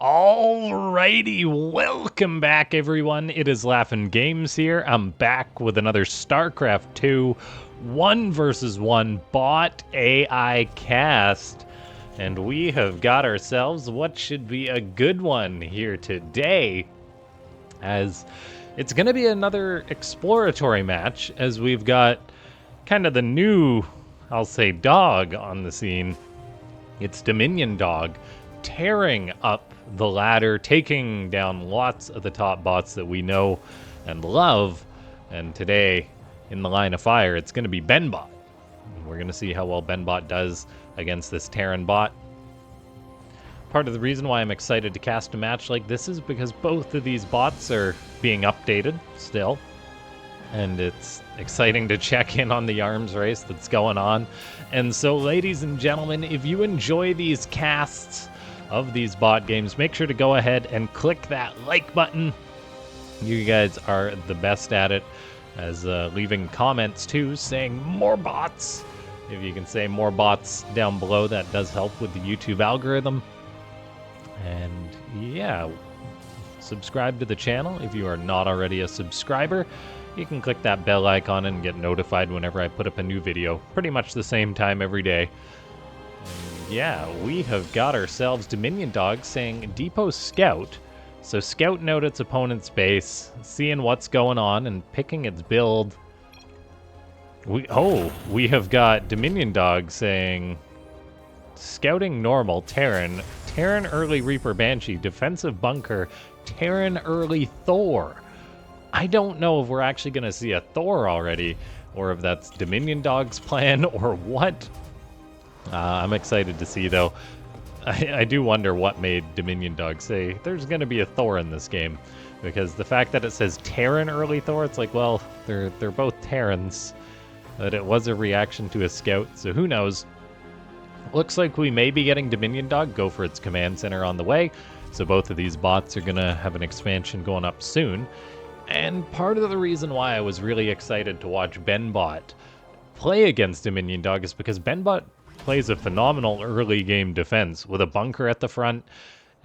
Alrighty, welcome back everyone. It is LaughNgamez here. I'm back with another Starcraft 2 1 versus 1 bot AI cast. And we have got ourselves what should be a good one here today, as it's going to be another exploratory match, as we've got kind of the new, I'll say, dog on the scene. It's DominionDog tearing up the ladder, taking down lots of the top bots that we know and love. And today, in the line of fire, it's going to be BenBot. We're going to see how well BenBot does against this Terran bot. Part of the reason why I'm excited to cast a match like this is because both of these bots are being updated still. And it's exciting to check in on the arms race that's going on. And so, ladies and gentlemen, if you enjoy these casts of these bot games, make sure to go ahead and click that like button. You guys are the best at it, as leaving comments too saying more bots. If you can say more bots down below, that does help with the YouTube algorithm. And yeah, subscribe to the channel if you are not already a subscriber. You can click that bell icon and get notified whenever I put up a new video, pretty much the same time every day. And yeah, we have got ourselves DominionDog saying Depot Scout. So scouting out its opponent's base, seeing what's going on, and picking its build. We have got DominionDog saying Scouting Normal, Terran Early Reaper Banshee, Defensive Bunker, Terran Early Thor. I don't know if we're actually going to see a Thor already, or if that's DominionDog's plan, or what. I'm excited to see, though. I do wonder what made DominionDog say there's going to be a Thor in this game, because the fact that it says Terran Early Thor, it's like, well, they're both Terrans. But it was a reaction to a scout, so who knows. Looks like we may be getting DominionDog go for its command center on the way, so both of these bots are going to have an expansion going up soon. And part of the reason why I was really excited to watch BenBot play against DominionDog is because BenBot plays a phenomenal early game defense with a bunker at the front,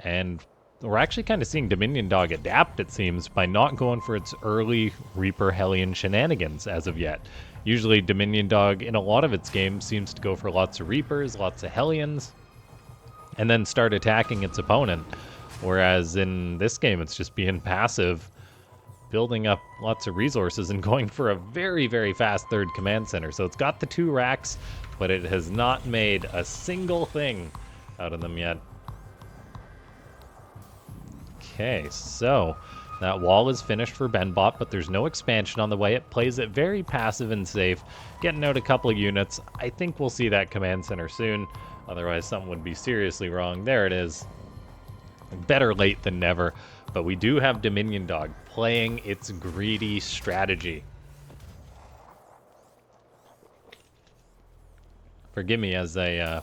and we're actually kind of seeing DominionDog adapt, it seems, by not going for its early Reaper Hellion shenanigans as of yet. Usually DominionDog in a lot of its games seems to go for lots of Reapers, lots of Hellions, and then start attacking its opponent, whereas in this game it's just being passive, building up lots of resources and going for a very, very fast third command center. So it's got the 2 racks, but it has not made a single thing out of them yet. Okay, so that wall is finished for BenBot, but there's no expansion on the way. It plays it very passive and safe, getting out a couple of units. I think we'll see that command center soon. Otherwise, something would be seriously wrong. There it is. Better late than never. But we do have DominionDog playing its greedy strategy. Forgive me as I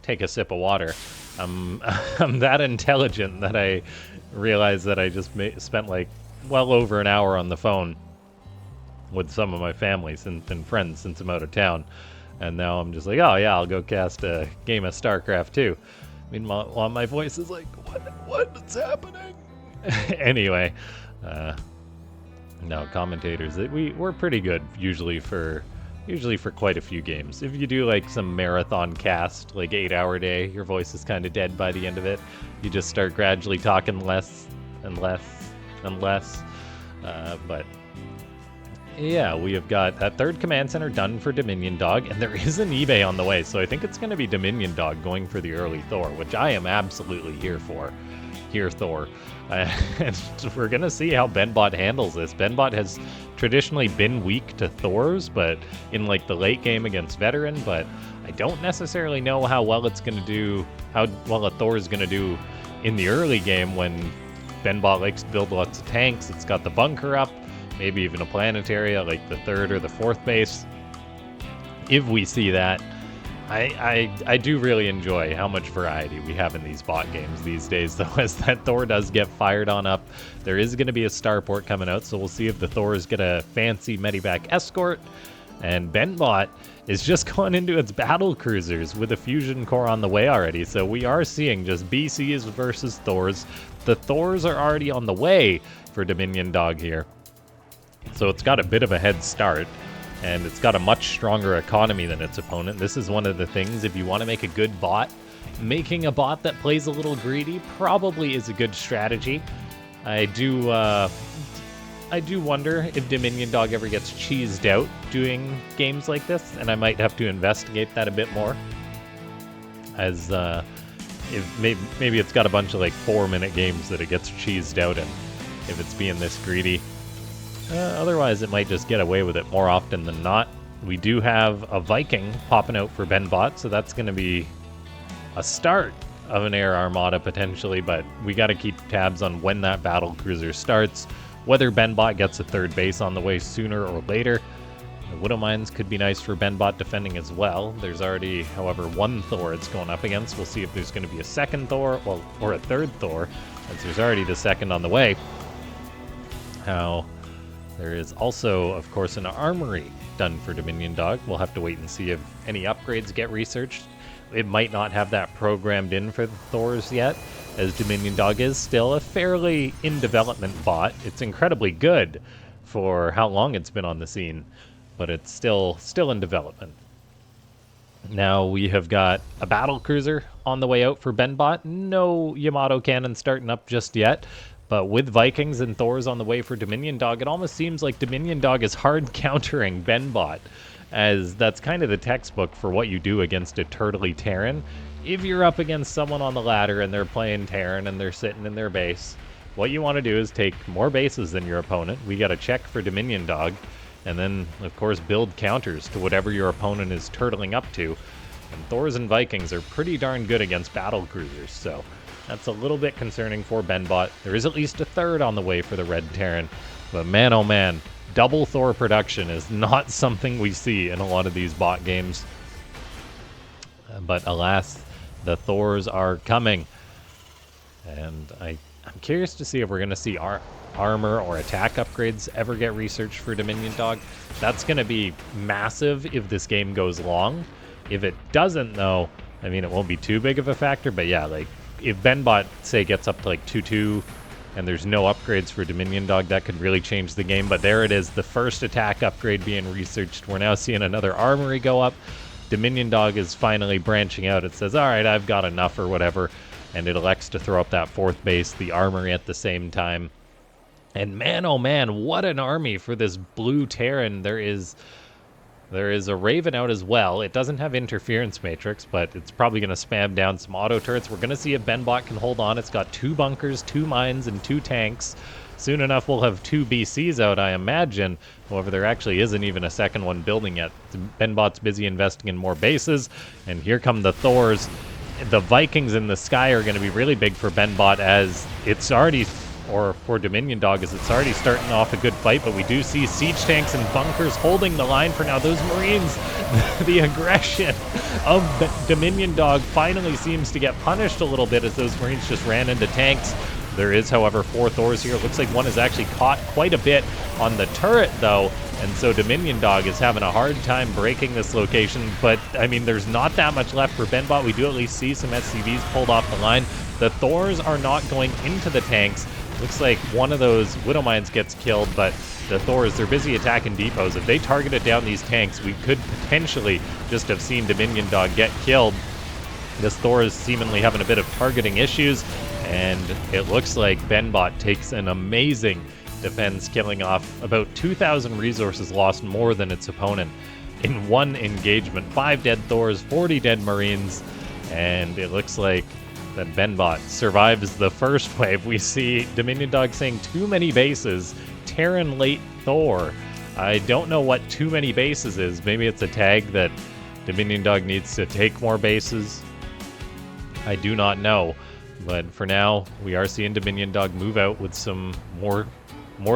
take a sip of water. I'm that intelligent that I realized that I just spent like well over an hour on the phone with some of my family and friends since I'm out of town. And now I'm just like, oh yeah, I'll go cast a game of Starcraft 2. Meanwhile, my voice is like, what's happening? Anyway, no, commentators, we're pretty good usually for quite a few games. If you do like some marathon cast, like 8-hour day, your voice is kind of dead by the end of it. You just start gradually talking less and less and less. But yeah, we have got that third command center done for DominionDog, and there is an eBay on the way, so I think it's going to be DominionDog going for the early Thor, which I am absolutely here for. Here, Thor. And we're going to see how BenBot handles this. BenBot has traditionally been weak to Thors, but in like the late game against Veteran, but I don't necessarily know how well it's going to do, how well a Thor is going to do in the early game when BenBot likes to build lots of tanks. It's got the bunker up, maybe even a planetary at like the 3rd or the 4th base. If we see that, I do really enjoy how much variety we have in these bot games these days, though, as that Thor does get fired on up. There is going to be a starport coming out, so we'll see if the Thors get a fancy medivac escort. And BenBot is just going into its battle cruisers with a fusion core on the way already. So we are seeing just BCs versus Thors. The Thors are already on the way for DominionDog here. So it's got a bit of a head start, and it's got a much stronger economy than its opponent. This is one of the things, if you want to make a good bot, making a bot that plays a little greedy probably is a good strategy. I do wonder if DominionDog ever gets cheesed out doing games like this, and I might have to investigate that a bit more. As if maybe it's got a bunch of like 4-minute games that it gets cheesed out in, if it's being this greedy. Otherwise, it might just get away with it more often than not. We do have a Viking popping out for BenBot, so that's going to be a start of an air armada potentially, but we got to keep tabs on when that battle cruiser starts, whether BenBot gets a third base on the way sooner or later. The Widow Mines could be nice for BenBot defending as well. There's already, however, one Thor it's going up against. We'll see if there's going to be a second Thor, well, or a third Thor, since there's already the second on the way. Now, there is also, of course, an armory done for DominionDog. We'll have to wait and see if any upgrades get researched. It might not have that programmed in for the Thors yet, as DominionDog is still a fairly in-development bot. It's incredibly good for how long it's been on the scene, but it's still in development. Now we have got a battle cruiser on the way out for BenBot. No Yamato cannon starting up just yet, but with Vikings and Thors on the way for DominionDog, it almost seems like DominionDog is hard countering BenBot, as that's kind of the textbook for what you do against a turtley Terran. If you're up against someone on the ladder and they're playing Terran and they're sitting in their base, what you want to do is take more bases than your opponent. We got to check for DominionDog, and then, of course, build counters to whatever your opponent is turtling up to. And Thors and Vikings are pretty darn good against battle cruisers, so that's a little bit concerning for BenBot. There is at least a third on the way for the Red Terran, but man, oh man, double Thor production is not something we see in a lot of these bot games. But alas, the Thors are coming. And I'm curious to see if we're going to see armor or attack upgrades ever get researched for DominionDog. That's going to be massive if this game goes long. If it doesn't, though, I mean, it won't be too big of a factor. But yeah, like, if BenBot, say, gets up to like 2-2, and there's no upgrades for DominionDog, that could really change the game. But there it is, the first attack upgrade being researched. We're now seeing another armory go up. DominionDog is finally branching out. It says, all right, I've got enough or whatever, and it elects to throw up that fourth base, the armory at the same time. And man, oh man, what an army for this blue Terran. There is a Raven out as well. It doesn't have interference matrix, but it's probably going to spam down some auto turrets. We're going to see if BenBot can hold on. It's got 2 bunkers, 2 mines, and 2 tanks. Soon enough, we'll have 2 BCs out, I imagine. However, there actually isn't even a second one building yet. BenBot's busy investing in more bases, and here come the Thors. The Vikings in the sky are going to be really big for BenBot, as it's already, or for DominionDog, as it's already starting off a good fight, but we do see siege tanks and bunkers holding the line for now. Those Marines, the aggression of DominionDog finally seems to get punished a little bit, as those Marines just ran into tanks. There is, however, 4 Thors here. It looks like one is actually caught quite a bit on the turret, though, and so DominionDog is having a hard time breaking this location. But, I mean, there's not that much left for BenBot. We do at least see some SCVs pulled off the line. The Thors are not going into the tanks. Looks like one of those Widow Mines gets killed, but the Thors, they're busy attacking depots. If they targeted down these tanks, we could potentially just have seen DominionDog get killed. This Thor is seemingly having a bit of targeting issues, and it looks like BenBot takes an amazing defense, killing off about 2,000 resources lost more than its opponent in one engagement. 5 dead Thors, 40 dead Marines, and it looks like that BenBot survives the first wave. We see DominionDog saying too many bases, Terran late Thor. I don't know what too many bases is. Maybe it's a tag that DominionDog needs to take more bases. I do not know. But for now, we are seeing DominionDog move out with some more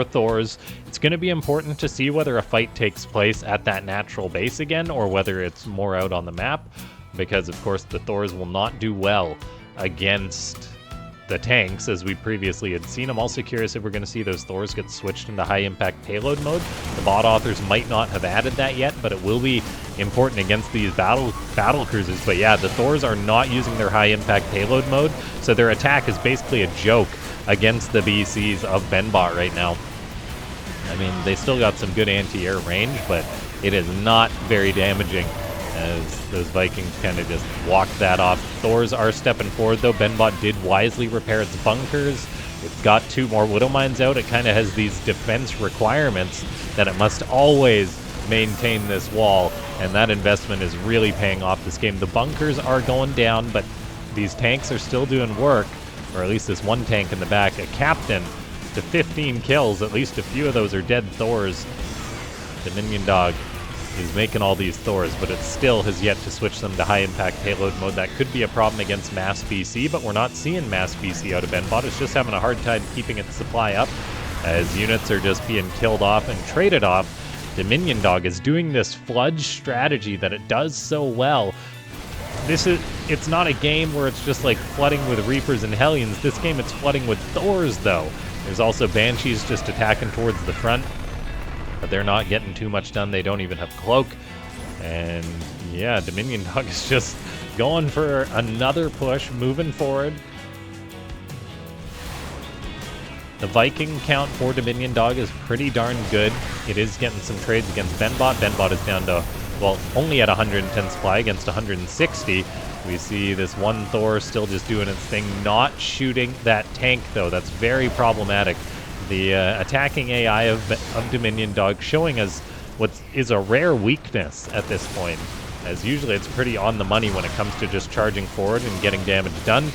Thors. It's going to be important to see whether a fight takes place at that natural base again, or whether it's more out on the map, because of course the Thors will not do well against the tanks, as we previously had seen. I'm also curious if we're going to see those Thors get switched into high impact payload mode. The bot authors might not have added that yet, but it will be important against these battle cruisers. But yeah, the Thors are not using their high impact payload mode, so their attack is basically a joke against the BCs of BenBot right now. I mean, they still got some good anti-air range, but it is not very damaging as those Vikings kind of just walked that off. Thors are stepping forward, though. BenBot did wisely repair its bunkers. It's got 2 more Widow Mines out. It kind of has these defense requirements that it must always maintain this wall, and that investment is really paying off this game. The bunkers are going down, but these tanks are still doing work, or at least this one tank in the back. A captain to 15 kills. At least a few of those are dead Thors. DominionDog is making all these Thors, but it still has yet to switch them to high-impact payload mode. That could be a problem against mass BC, but we're not seeing mass BC out of BenBot. It's just having a hard time keeping its supply up as units are just being killed off and traded off. DominionDog is doing this Flood strategy that it does so well. It's not a game where it's just like flooding with Reapers and Hellions. This game it's flooding with Thors, though. There's also Banshees just attacking towards the front, but they're not getting too much done. They don't even have Cloak. And yeah, DominionDog is just going for another push, moving forward. The Viking count for DominionDog is pretty darn good. It is getting some trades against BenBot. BenBot is down to, well, only at 110 supply against 160. We see this one Thor still just doing its thing, not shooting that tank, though. That's very problematic. The attacking AI of DominionDog showing us what is a rare weakness at this point, as usually it's pretty on the money when it comes to just charging forward and getting damage done.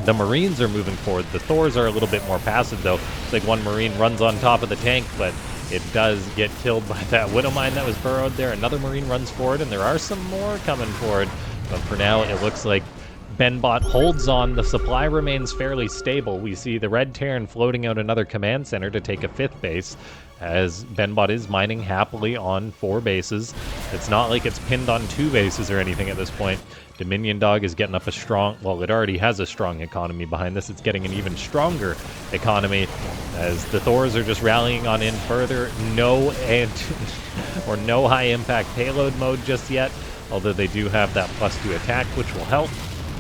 The Marines are moving forward. The Thors are a little bit more passive, though. It's like one Marine runs on top of the tank, but it does get killed by that Widow Mine that was burrowed there. Another Marine runs forward, and there are some more coming forward. But for now, it looks like BenBot holds on. The supply remains fairly stable. We see the Red Terran floating out another command center to take a 5th base, as BenBot is mining happily on 4 bases. It's not like it's pinned on 2 bases or anything at this point. DominionDog is getting up a strong, well, it already has a strong economy behind this. It's getting an even stronger economy as the Thors are just rallying on in further. No high impact payload mode just yet, although they do have that +2 attack, which will help,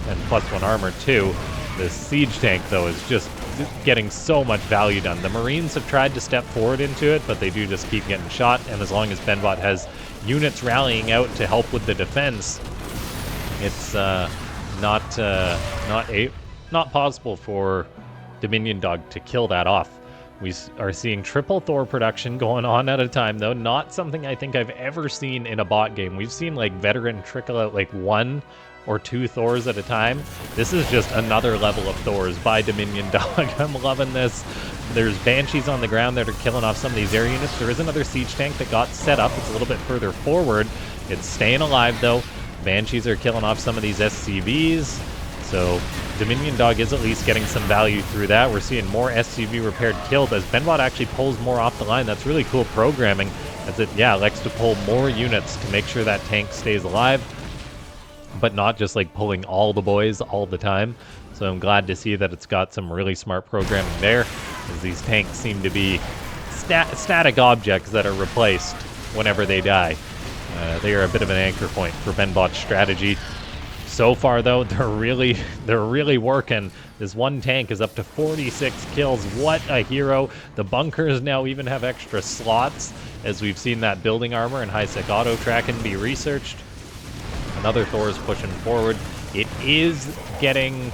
and +1 armor too. The siege tank, though, is just getting so much value done. The Marines have tried to step forward into it, but they do just keep getting shot, and as long as BenBot has units rallying out to help with the defense, it's not possible for DominionDog to kill that off. We are seeing triple Thor production going on at a time, though. Not something I think I've ever seen in a bot game. We've seen like veteran trickle out like 1 or 2 Thors at a time. This is just another level of Thors by DominionDog. I'm loving this. There's Banshees on the ground that are killing off some of these air units. There is another siege tank that got set up. It's a little bit further forward. It's staying alive, though. Banshees are killing off some of these SCVs. So DominionDog is at least getting some value through that. We're seeing more SCV repaired killed as BenBot actually pulls more off the line. That's really cool programming, as it, yeah, likes to pull more units to make sure that tank stays alive, but not just like pulling all the boys all the time. So I'm glad to see that it's got some really smart programming there, as these tanks seem to be static objects that are replaced whenever they die. They are a bit of an anchor point for BenBot's strategy. So far, though, they're really working. This one tank is up to 46 kills. What a hero. The bunkers now even have extra slots, as we've seen that building armor and high-sec auto tracking be researched. Another Thor is pushing forward. It is getting,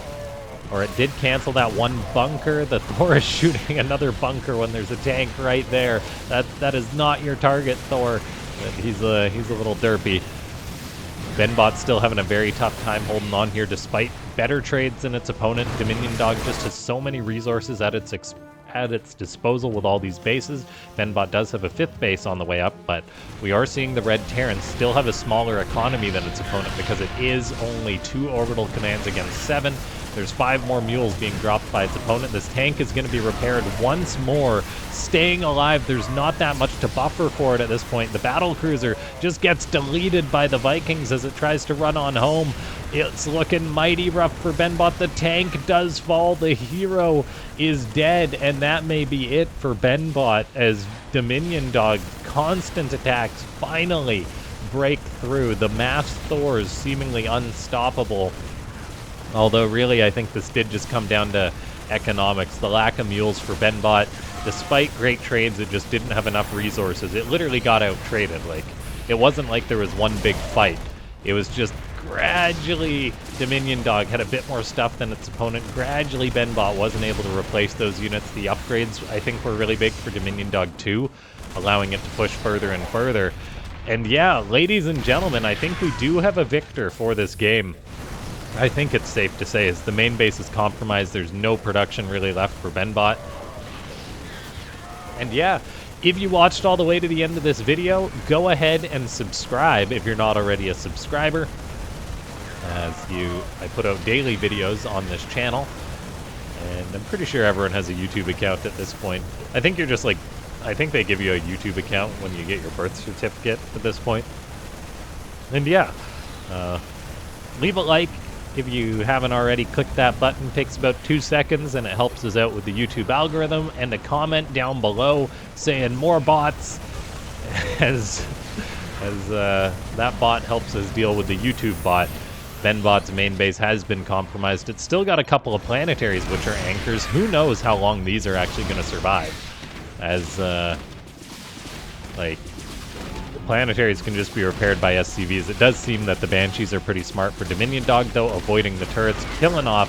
or it did cancel that one bunker. The Thor is shooting another bunker when there's a tank right there. That is not your target, Thor. He's a little derpy. BenBot's still having a very tough time holding on here despite better trades than its opponent. DominionDog just has so many resources at its disposal with all these bases. BenBot does have a 5th base on the way up, but we are seeing the Red Terrans still have a smaller economy than its opponent because it is only 2 orbital commands against 7. There's 5 more mules being dropped by its opponent. This tank is going to be repaired once more, staying alive. There's not that much to buffer for it at this point. The battle cruiser just gets deleted by the Vikings as it tries to run on home. It's looking mighty rough for BenBot. The tank does fall. The hero is dead, and that may be it for BenBot as DominionDog constant attacks finally break through. The mass Thors seemingly unstoppable. Although really I think this did just come down to economics. The lack of mules for BenBot. Despite great trades, it just didn't have enough resources. It literally got out-traded. Like, it wasn't like there was one big fight. It was just gradually DominionDog had a bit more stuff than its opponent. Gradually BenBot wasn't able to replace those units. The upgrades, I think, were really big for DominionDog 2, allowing it to push further and further. And yeah, ladies and gentlemen, I think we do have a victor for this game. I think it's safe to say, as the main base is compromised, there's no production really left for BenBot. And yeah, if you watched all the way to the end of this video, go ahead and subscribe if you're not already a subscriber. I put out daily videos on this channel, and I'm pretty sure everyone has a YouTube account at this point. I think you're just like, I think they give you a YouTube account when you get your birth certificate at this point. And yeah, leave a like. If you haven't already, click that button. It takes about 2 seconds, and it helps us out with the YouTube algorithm. And a comment down below saying more bots, as that bot helps us deal with the YouTube bot. BenBot's main base has been compromised. It's still got a couple of planetaries, which are anchors. Who knows how long these are actually going to survive? As, like, planetaries can just be repaired by SCVs. It does seem that the Banshees are pretty smart for DominionDog, though, avoiding the turrets, killing off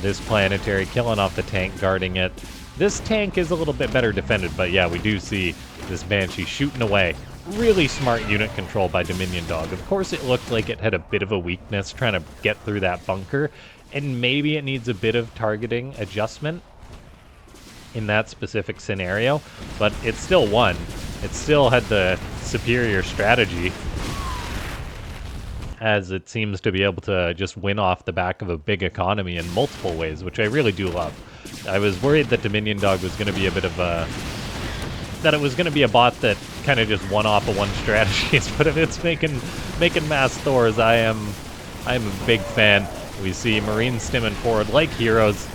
this planetary, killing off the tank guarding it. This tank is a little bit better defended, but yeah, we do see this Banshee shooting away. Really smart unit control by DominionDog. Of course, it looked like it had a bit of a weakness trying to get through that bunker, and maybe it needs a bit of targeting adjustment in that specific scenario, but it still won. It still had the superior strategy, as it seems to be able to just win off the back of a big economy in multiple ways, which I really do love. I was worried that DominionDog was going to be a bit of a... that it was going to be a bot that kind of just won off of one strategies, but if it's making mass Thors, I'm a big fan. We see Marines stimming forward like heroes,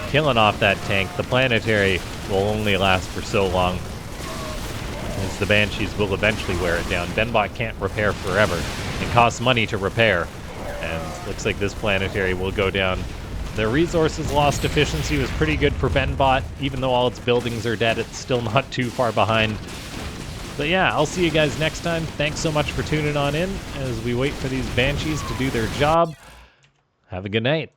killing off that tank. The planetary will only last for so long, as the Banshees will eventually wear it down. BenBot can't repair forever. It costs money to repair, and looks like this planetary will go down. The resources lost efficiency was pretty good for BenBot. Even though all its buildings are dead, it's still not too far behind. But yeah, I'll see you guys next time. Thanks so much for tuning on in as we wait for these Banshees to do their job. Have a good night.